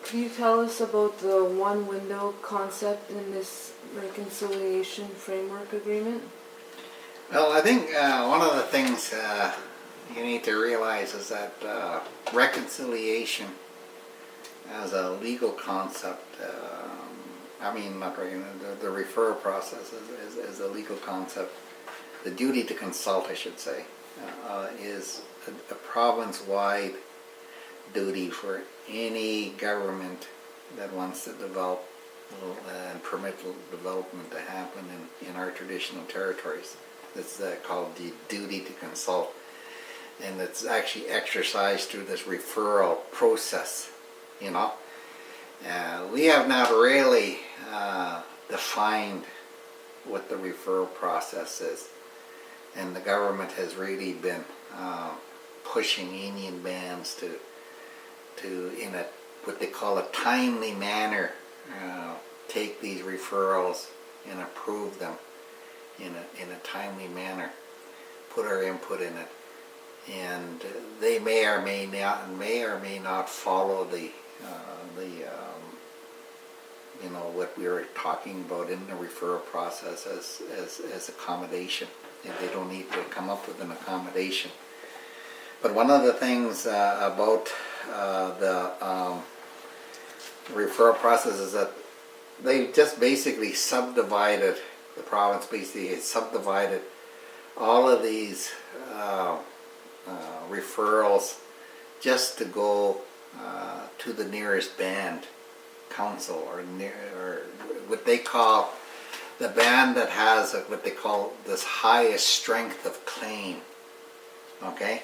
Can you tell us about the one window concept in this reconciliation framework agreement? Well, I think one of the things you need to realize is that reconciliation as a legal concept, I mean, not the referral process is a legal concept. The duty to consult, I should say, is a province-wide duty for any government that wants to develop and permit development to happen in our traditional territories. It's called the duty to consult, and it's actually exercised through this referral process. You know, we have not really defined what the referral process is, and the government has really been pushing Indian bands to in a what they call a timely manner take these referrals and approve them in a timely manner, put our input in it, and they may or may not follow the you know, what we were talking about in the referral process as accommodation. They don't need to come up with an accommodation. But one of the things about the referral process is that they just basically subdivided, the province basically subdivided all of these referrals just to go to the nearest band council, or what they call the band that has what they call this highest strength of claim. Okay?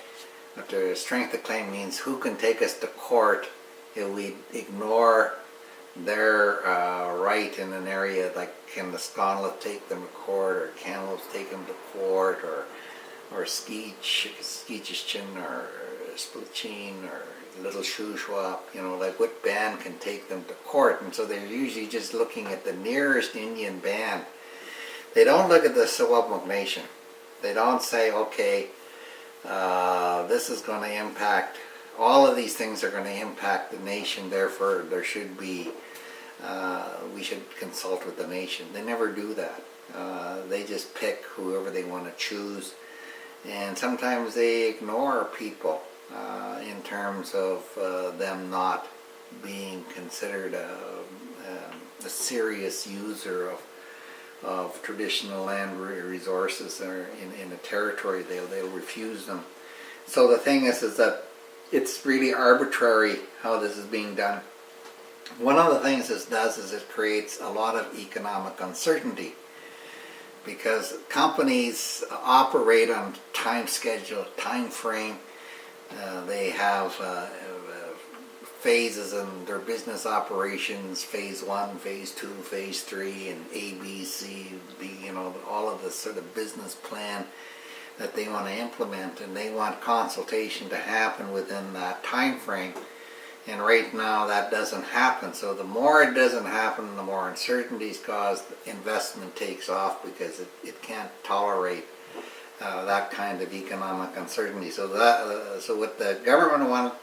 But the strength of claim means who can take us to court if we ignore their right in an area, like can the Sconlith take them to court, or Kamloops take them to court, or Skeechichin, or Spilchin, or Little Shuswap, you know, like what band can take them to court. And so they're usually just looking at the nearest Indian band. They don't look at the Secwepemc Nation. They don't say, okay, this is going to impact, all of these things are going to impact the nation, therefore there should be, we should consult with the nation. They never do that. They just pick whoever they want to choose, and sometimes they ignore people in terms of them not being considered a serious user of traditional land resources or in a territory. They'll refuse them. So the thing is that it's really arbitrary how this is being done. One of the things this does is it creates a lot of economic uncertainty, because companies operate on time schedule, time frame. They have phases in their business operations, phase 1, phase 2, phase 3, and A, B, C, D, you know, all of this sort of business plan that they want to implement, and they want consultation to happen within that time frame. And right now that doesn't happen. So the more it doesn't happen, the more uncertainties caused, investment takes off because it can't tolerate that kind of economic uncertainty. So so what the government wanted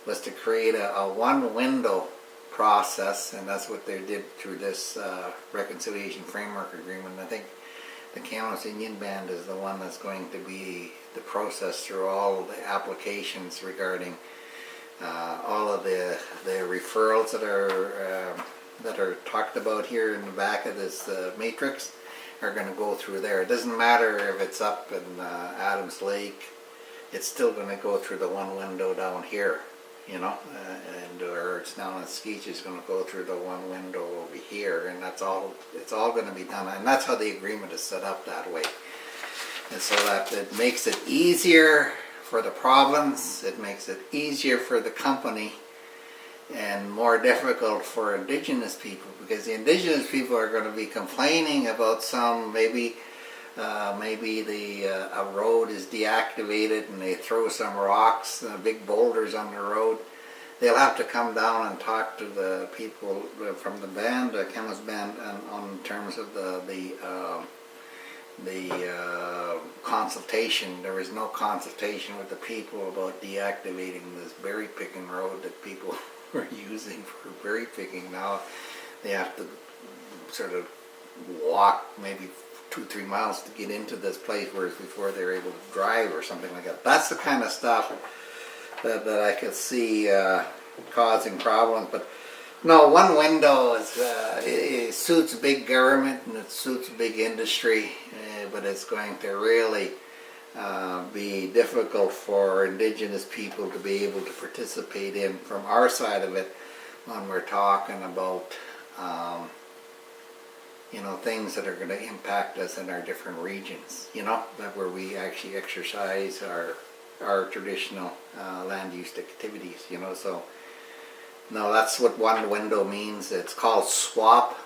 was to create a one window process, and that's what they did through this reconciliation framework agreement. I think the Kamloops Indian Band is the one that's going to be the process through all the applications regarding all of the referrals that are talked about here in the back of this matrix are going to go through there. It doesn't matter if it's up in Adams Lake, it's still going to go through the one window down here, you know, or it's down in Skeech, it's going to go through the one window over here, and that's all. It's all going to be done, and that's how the agreement is set up that way. And so that it makes it easier for the province, it makes it easier for the company, and more difficult for Indigenous people, because the Indigenous people are going to be complaining about some, maybe a road is deactivated and they throw some rocks, big boulders on the road. They'll have to come down and talk to the people from the band, the Kamloops Band, on terms of the consultation. There was no consultation with the people about deactivating this berry picking road that people were using for berry picking. Now they have to sort of walk maybe 2-3 miles to get into this place, whereas before they were able to drive or something like that. That's the kind of stuff that I could see causing problems. But no, one window is it suits big government and it suits big industry, but it's going to really be difficult for Indigenous people to be able to participate in from our side of it when we're talking about you know, things that are going to impact us in our different regions, you know, that where we actually exercise our traditional land use activities, you know. So no, that's what one window means. It's called swap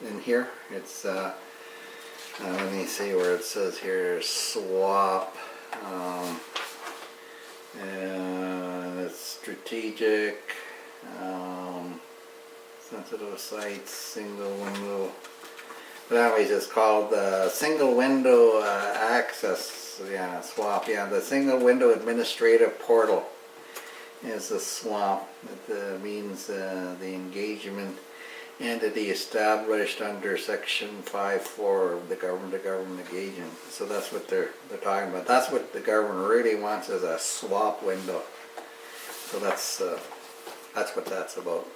in here. It's let me see where it says here, swap, and it's strategic, sensitive sites, single window. But anyways, it's called the single window access, yeah, swap. Yeah, the single window administrative portal is a swap. It means the engagement entity established under Section 5.4 of the government engagement. So that's what they're talking about. That's what the government really wants, is a swap window. So that's what that's about.